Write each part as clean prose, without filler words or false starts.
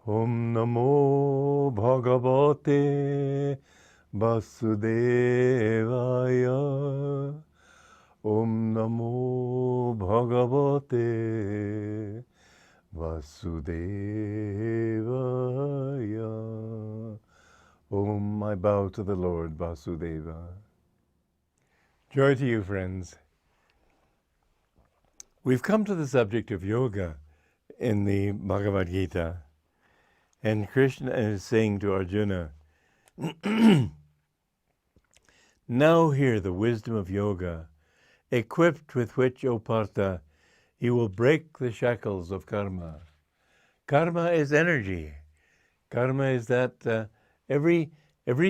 Om Namo Bhagavate Vasudevaya. Om Namo Bhagavate Vasudevaya. Om, I bow to the Lord Vasudeva. Joy to you, friends. We've come to the subject of yoga in the Bhagavad Gita. And Krishna is saying to Arjuna, now hear the wisdom of yoga, equipped with which, O Partha, you will break the shackles of karma. Karma is energy. Karma is that every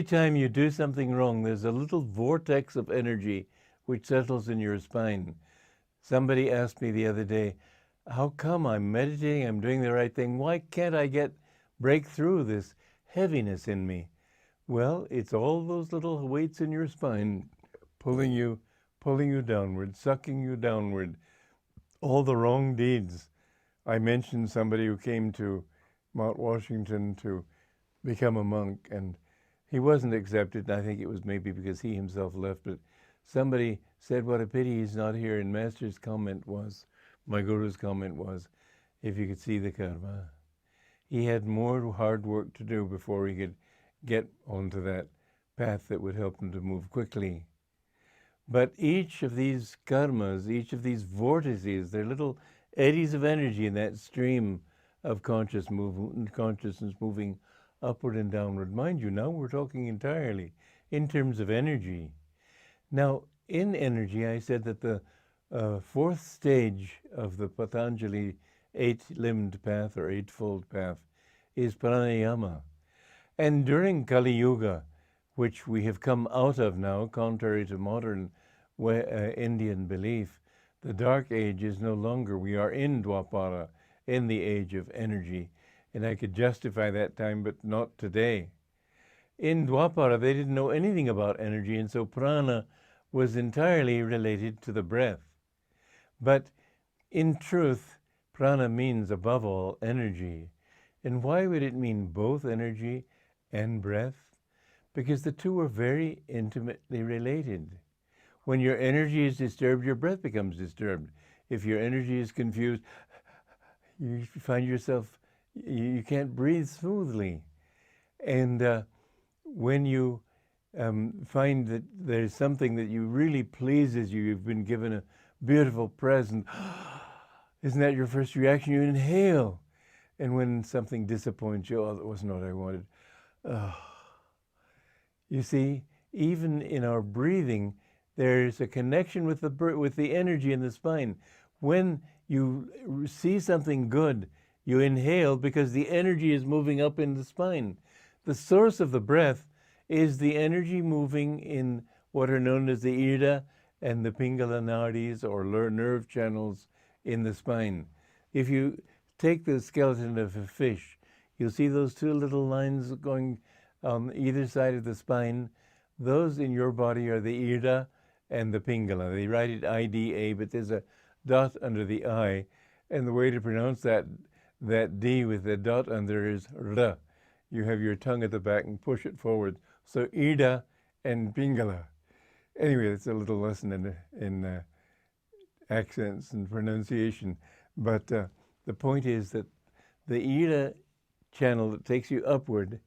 time you do something wrong, there's a little vortex of energy which settles in your spine. Somebody asked me the other day, how come I'm meditating, I'm doing the right thing, why can't I break through this heaviness in me? Well, it's all those little weights in your spine pulling you downward, sucking you downward, all the wrong deeds. I mentioned somebody who came to Mount Washington to become a monk, and he wasn't accepted, and I think it was maybe because he himself left, but somebody said, what a pity he's not here, and Master's comment was, my Guru's comment was, if you could see the karma. He had more hard work to do before he could get onto that path that would help him to move quickly. But each of these karmas, each of these vortices, they're little eddies of energy in that stream of consciousness moving upward and downward. Mind you, now we're talking entirely in terms of energy. Now, in energy, I said that the fourth stage of the Patanjali eight-limbed path or eightfold path is pranayama. And during Kali Yuga, which we have come out of now, contrary to modern Indian belief, the dark age is no longer. We are in Dwapara, in the age of energy. And I could justify that time, but not today. In Dwapara, they didn't know anything about energy, and so prana was entirely related to the breath. But in truth, prana means, above all, energy. And why would it mean both energy and breath? Because the two are very intimately related. When your energy is disturbed, your breath becomes disturbed. If your energy is confused, you find yourself, you can't breathe smoothly. And when you find that there's something that you really pleases you, you've been given a beautiful present, isn't that your first reaction? You inhale. And when something disappoints you, oh, that wasn't what I wanted. You see, even in our breathing, there's a connection with the energy in the spine. When you see something good, you inhale because the energy is moving up in the spine. The source of the breath is the energy moving in what are known as the Ida and the Pingala nadis, or nerve channels in the spine. If you take the skeleton of a fish, you'll see those two little lines going on either side of the spine. Those in your body are the Ida and the Pingala. They write it IDA, but there's a dot under the I, and the way to pronounce that D with the dot under is R. You have your tongue at the back and push it forward. So Ida and Pingala. Anyway, it's a little lesson in accents and pronunciation. But the point is that the Ida channel that takes you upward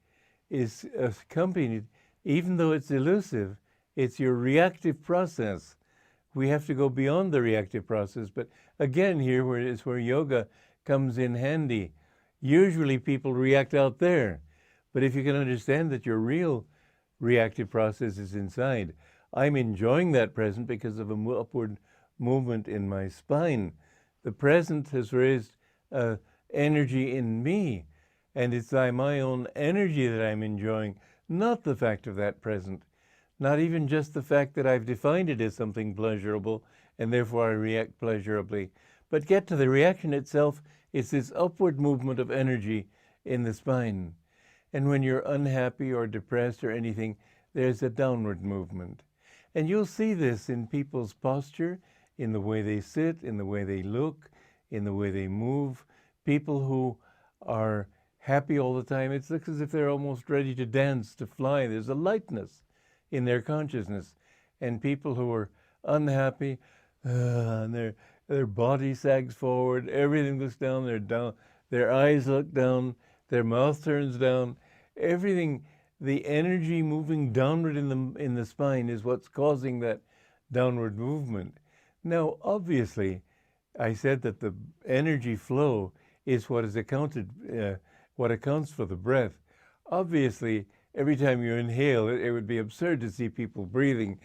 is accompanied, even though it's elusive, it's your reactive process. We have to go beyond the reactive process. But again, here is where yoga comes in handy. Usually people react out there. But if you can understand that your real reactive process is inside, I'm enjoying that present because of an upward movement in my spine. The present has raised energy in me, and it's my own energy that I'm enjoying, not the fact of that present, not even just the fact that I've defined it as something pleasurable, and therefore I react pleasurably. But get to the reaction itself, it's this upward movement of energy in the spine. And when you're unhappy or depressed or anything, there's a downward movement. And you'll see this in people's posture, in the way they sit, in the way they look, in the way they move. People who are happy all the time. It looks as if they're almost ready to dance, to fly. There's a lightness in their consciousness. And people who are unhappy, and their body sags forward, everything looks down, they're down, their eyes look down, their mouth turns down, everything, the energy moving downward in the spine is what's causing that downward movement. Now, obviously, I said that the energy flow is what is what accounts for the breath. Obviously, every time you inhale, it would be absurd to see people breathing.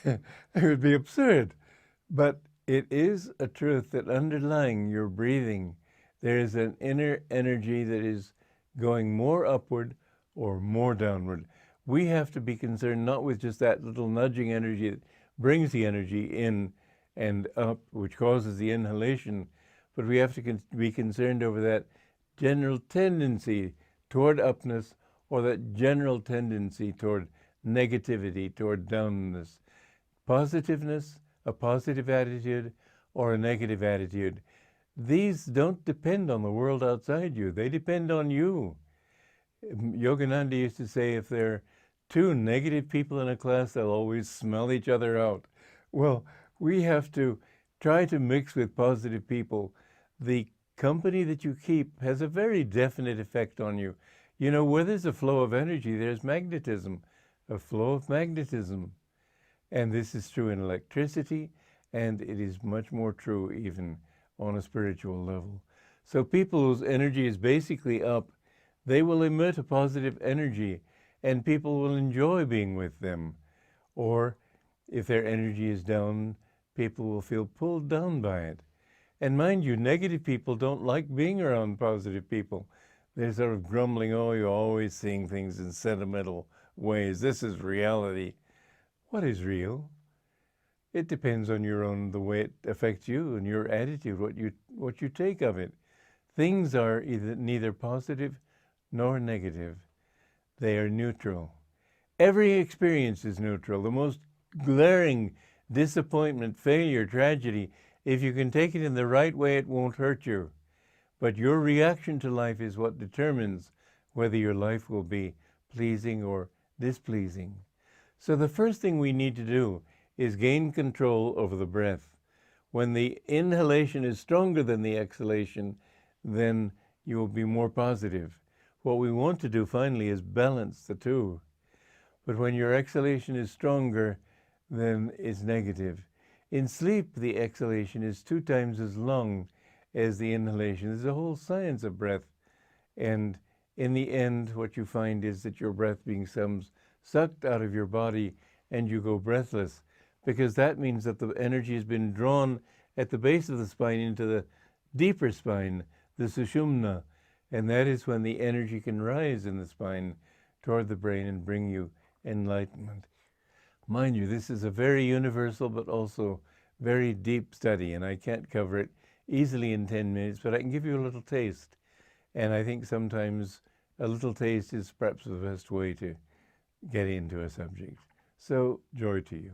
It would be absurd. But it is a truth that underlying your breathing, there is an inner energy that is going more upward or more downward. We have to be concerned not with just that little nudging energy that brings the energy in and up, which causes the inhalation, but we have to be concerned over that general tendency toward upness or that general tendency toward negativity, toward downness. Positiveness, a positive attitude, or a negative attitude. These don't depend on the world outside you. They depend on you. Yogananda used to say if there are two negative people in a class, they'll always smell each other out. Well, we have to try to mix with positive people. The company that you keep has a very definite effect on you. You know, where there's a flow of energy, there's magnetism, a flow of magnetism. And this is true in electricity, and it is much more true even on a spiritual level. So people whose energy is basically up, they will emit a positive energy, and people will enjoy being with them. Or if their energy is down, people will feel pulled down by it. And mind you, negative people don't like being around positive people. They're sort of grumbling, oh, you're always seeing things in sentimental ways. This is reality. What is real? It depends on the way it affects you and your attitude, what you take of it. Things are neither positive nor negative. They are neutral. Every experience is neutral. The most glaring disappointment, failure, tragedy, if you can take it in the right way, it won't hurt you. But your reaction to life is what determines whether your life will be pleasing or displeasing. So the first thing we need to do is gain control over the breath. When the inhalation is stronger than the exhalation, then you will be more positive. What we want to do finally is balance the two. But when your exhalation is stronger, then it's negative. In sleep, the exhalation is 2 times as long as the inhalation. There's a whole science of breath. And in the end, what you find is that your breath being sucked out of your body and you go breathless, because that means that the energy has been drawn at the base of the spine into the deeper spine, the sushumna, and that is when the energy can rise in the spine toward the brain and bring you enlightenment. Mind you, this is a very universal but also very deep study, and I can't cover it easily in 10 minutes, but I can give you a little taste. And I think sometimes a little taste is perhaps the best way to get into a subject. So, joy to you.